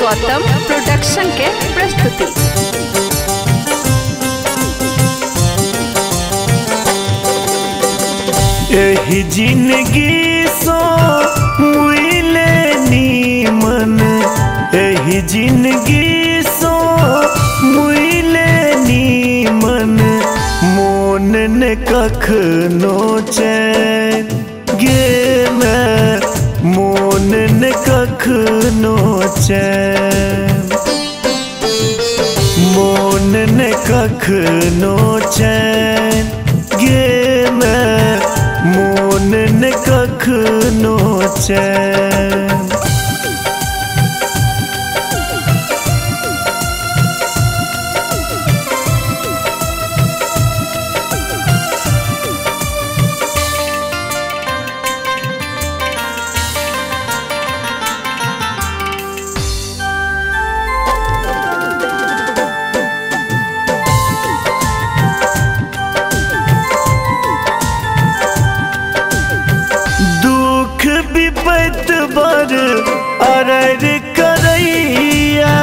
Gautam production के प्रस्तुति। यही जिंदगी सो मुइले नीमन, यही जिंदगी सो मुइले नीमन, मोन ने कखनो चैन गे मैं, मोन ने कखनो चैन, मोन ने कखनो चैन गे मैं, मोन ने कखनो चैन। विपत बर अरर करैया,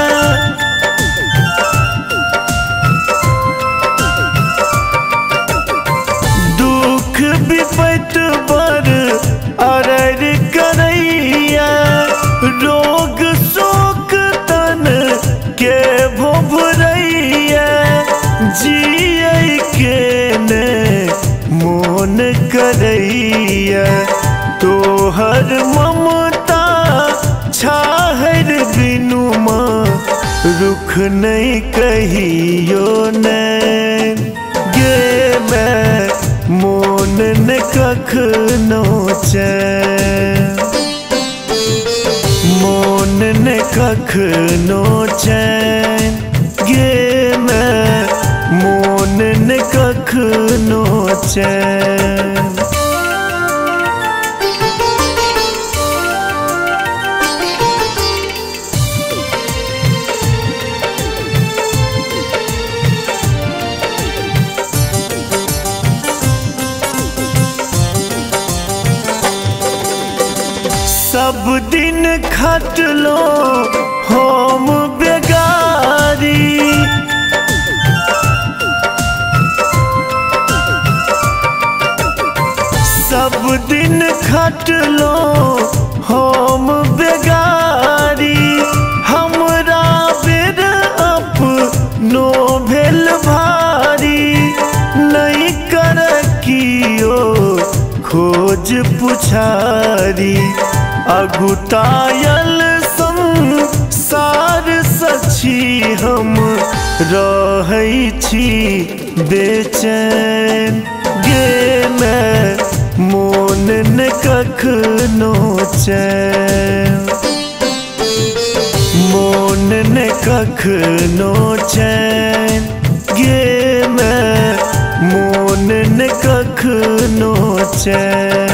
दुख विपत बर अरर करैया, रोग शोक तन के भोभरैया, जियै के ने मोन करैया, तोहर ममता छाहर बिनु माँ, रुख नहीं कहियो नैन गे मैं, मोन ने कखनो चैन, मोन ने कखनो चैन गे मैं, मोन ने कखनो चैन। सब दिन खटलो हम बेगारी, सब दिन खटलो हम बेगारी, हमरा बेर अपनो भेल भारी, नहीं कर कियो खोज पुछारी, अगुतायल संसार सची हम रहै छी बेचैन गे मैं, मोन ने कखनो चैन, मोन ने कखनो चैन गे मैं, मोन ने कखनो चैन।